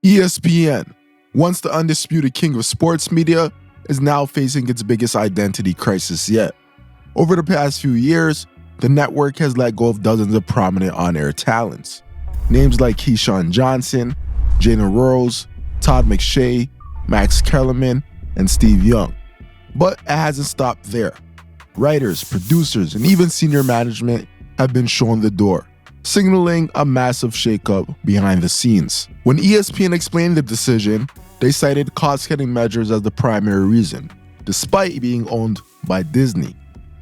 ESPN, once the undisputed king of sports media, is now facing its biggest identity crisis yet. Over the past few years, the network has let go of dozens of prominent on-air talents. Names like Keyshawn Johnson, Jalen Rose, Todd McShay, Max Kellerman, and Steve Young. But it hasn't stopped there. Writers, producers, and even senior management have been shown the door, signaling a massive shakeup behind the scenes. When ESPN explained the decision, they cited cost-cutting measures as the primary reason, despite being owned by Disney.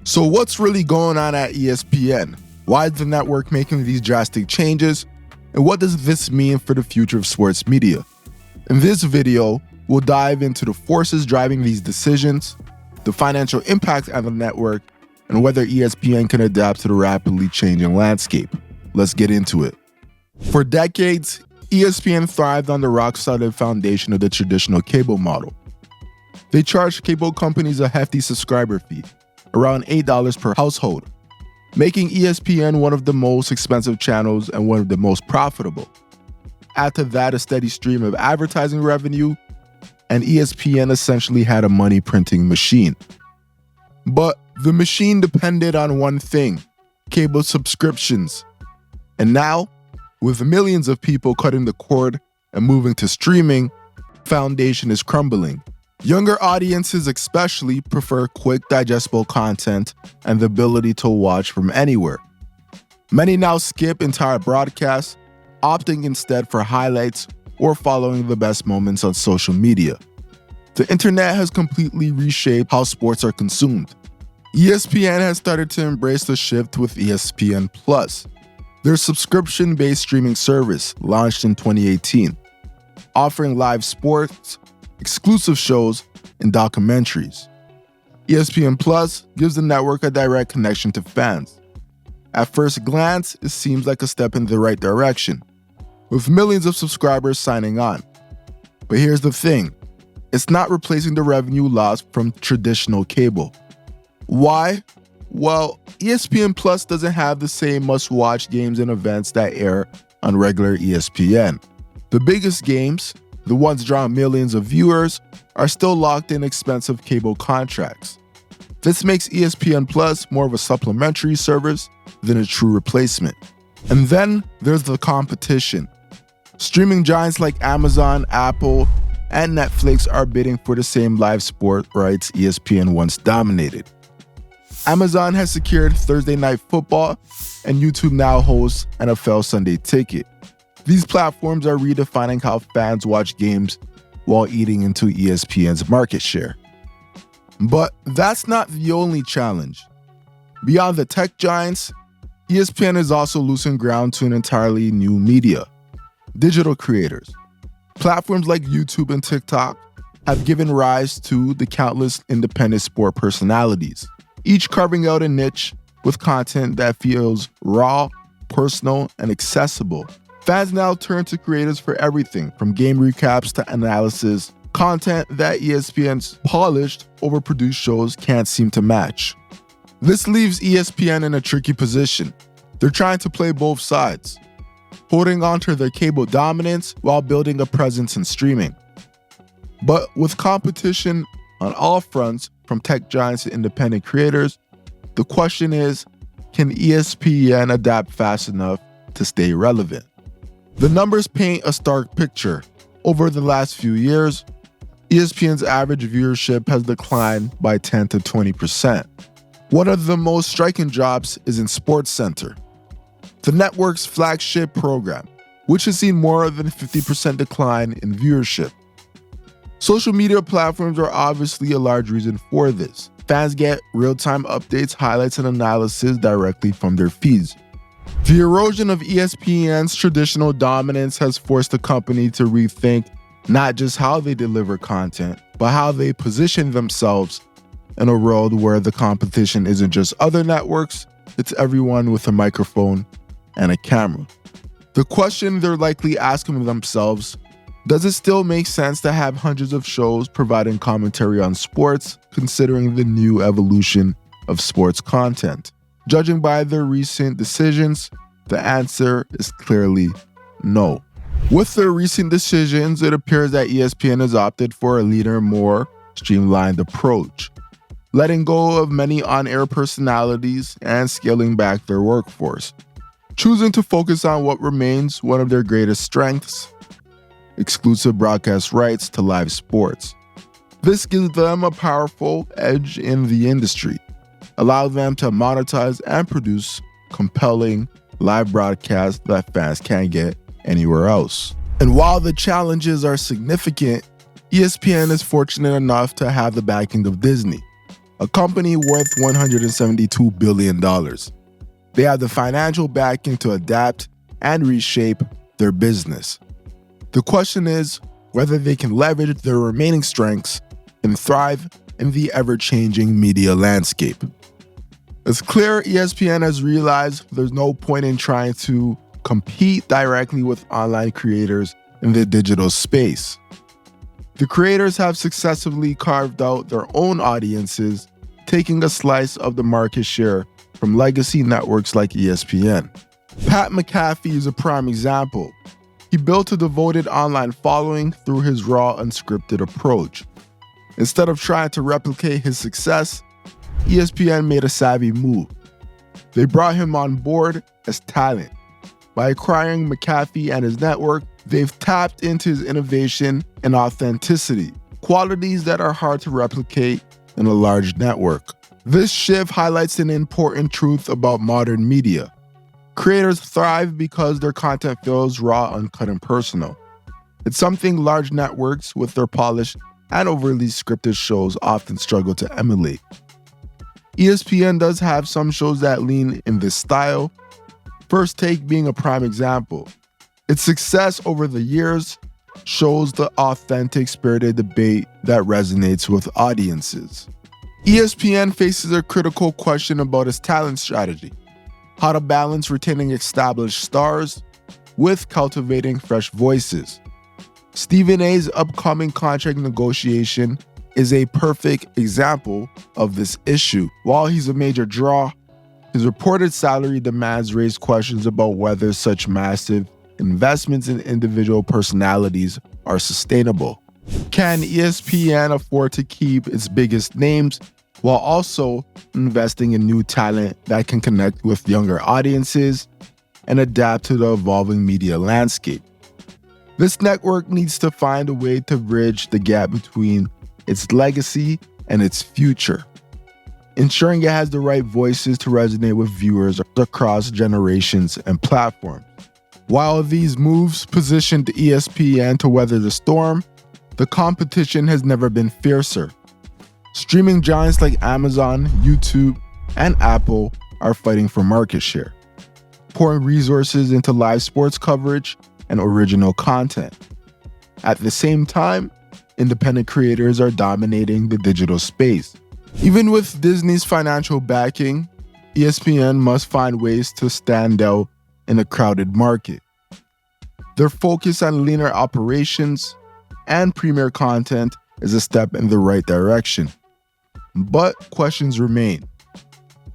So what's really going on at ESPN? Why is the network making these drastic changes? And what does this mean for the future of sports media? In this video, we'll dive into the forces driving these decisions, the financial impact on the network, and whether ESPN can adapt to the rapidly changing landscape. Let's get into it. For decades, ESPN thrived on the rock-solid foundation of the traditional cable model. They charged cable companies a hefty subscriber fee, around $8 per household, making ESPN one of the most expensive channels and one of the most profitable. Add to that a steady stream of advertising revenue, and ESPN essentially had a money printing machine. But the machine depended on one thing: cable subscriptions. And now, with millions of people cutting the cord and moving to streaming, the foundation is crumbling. Younger audiences especially prefer quick, digestible content and the ability to watch from anywhere. Many now skip entire broadcasts, opting instead for highlights or following the best moments on social media. The internet has completely reshaped how sports are consumed. ESPN has started to embrace the shift with ESPN Plus, their subscription-based streaming service launched in 2018, offering live sports, exclusive shows, and documentaries. ESPN Plus gives the network a direct connection to fans. At first glance, it seems like a step in the right direction, with millions of subscribers signing on. But here's the thing, it's not replacing the revenue lost from traditional cable. Why? Well, ESPN Plus doesn't have the same must-watch games and events that air on regular ESPN. The biggest games, the ones drawing millions of viewers, are still locked in expensive cable contracts. This makes ESPN Plus more of a supplementary service than a true replacement. And then there's the competition. Streaming giants like Amazon, Apple, and Netflix are bidding for the same live sport rights ESPN once dominated. Amazon has secured Thursday Night Football, and YouTube now hosts NFL Sunday Ticket. These platforms are redefining how fans watch games while eating into ESPN's market share. But that's not the only challenge. Beyond the tech giants, ESPN is also losing ground to an entirely new media: digital creators. Platforms like YouTube and TikTok have given rise to the countless independent sport personalities, each carving out a niche with content that feels raw, personal, and accessible. Fans now turn to creators for everything from game recaps to analysis, content that ESPN's polished, overproduced shows can't seem to match. This leaves ESPN in a tricky position. They're trying to play both sides, holding onto their cable dominance while building a presence in streaming. But with competition on all fronts, from tech giants to independent creators, the question is, can ESPN adapt fast enough to stay relevant? The numbers paint a stark picture. Over the last few years, ESPN's average viewership has declined by 10 to 20%. One of the most striking drops is in SportsCenter, the network's flagship program, which has seen more than a 50% decline in viewership. Social media platforms are obviously a large reason for this. Fans get real-time updates, highlights, and analysis directly from their feeds. The erosion of ESPN's traditional dominance has forced the company to rethink not just how they deliver content, but how they position themselves in a world where the competition isn't just other networks, it's everyone with a microphone and a camera. The question they're likely asking themselves: does it still make sense to have hundreds of shows providing commentary on sports, considering the new evolution of sports content? Judging by their recent decisions, the answer is clearly no. With their recent decisions, it appears that ESPN has opted for a leaner, more streamlined approach, letting go of many on-air personalities and scaling back their workforce, choosing to focus on what remains one of their greatest strengths: exclusive broadcast rights to live sports. This gives them a powerful edge in the industry, allowing them to monetize and produce compelling live broadcasts that fans can't get anywhere else. And while the challenges are significant, ESPN is fortunate enough to have the backing of Disney, a company worth $172 billion. They have the financial backing to adapt and reshape their business. The question is whether they can leverage their remaining strengths and thrive in the ever-changing media landscape. It's clear ESPN has realized there's no point in trying to compete directly with online creators in the digital space. The creators have successfully carved out their own audiences, taking a slice of the market share from legacy networks like ESPN. Pat McAfee is a prime example. He built a devoted online following through his raw, unscripted approach. Instead of trying to replicate his success, ESPN made a savvy move. They brought him on board as talent. By acquiring McAfee and his network, they've tapped into his innovation and authenticity, qualities that are hard to replicate in a large network. This shift highlights an important truth about modern media. Creators thrive because their content feels raw, uncut, and personal. It's something large networks with their polished and overly scripted shows often struggle to emulate. ESPN does have some shows that lean in this style, First Take being a prime example. Its success over the years shows the authentic, spirited debate that resonates with audiences. ESPN faces a critical question about its talent strategy: how to balance retaining established stars with cultivating fresh voices. Stephen A's upcoming contract negotiation is a perfect example of this issue. While he's a major draw, his reported salary demands raise questions about whether such massive investments in individual personalities are sustainable. Can ESPN afford to keep its biggest names while also investing in new talent that can connect with younger audiences and adapt to the evolving media landscape? This network needs to find a way to bridge the gap between its legacy and its future, ensuring it has the right voices to resonate with viewers across generations and platforms. While these moves positioned ESPN to weather the storm, the competition has never been fiercer. Streaming giants like Amazon, YouTube, and Apple are fighting for market share, pouring resources into live sports coverage and original content. At the same time, independent creators are dominating the digital space. Even with Disney's financial backing, ESPN must find ways to stand out in a crowded market. Their focus on leaner operations and premier content is a step in the right direction. But questions remain.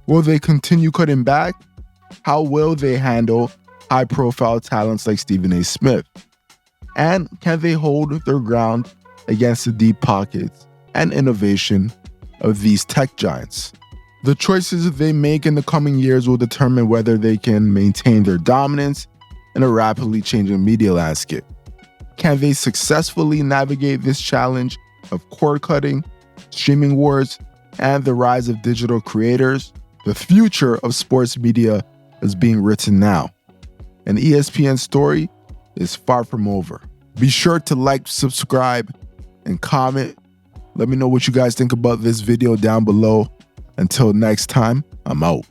Will they continue cutting back? How will they handle high-profile talents like Stephen A. Smith? And can they hold their ground against the deep pockets and innovation of these tech giants? The choices they make in the coming years will determine whether they can maintain their dominance in a rapidly changing media landscape. Can they successfully navigate this challenge of cord cutting, streaming wars, and the rise of digital creators? The future of sports media is being written now, and ESPN's story is far from over. Be sure to like, subscribe, and comment. Let me know what you guys think about this video down below. Until next time, I'm out.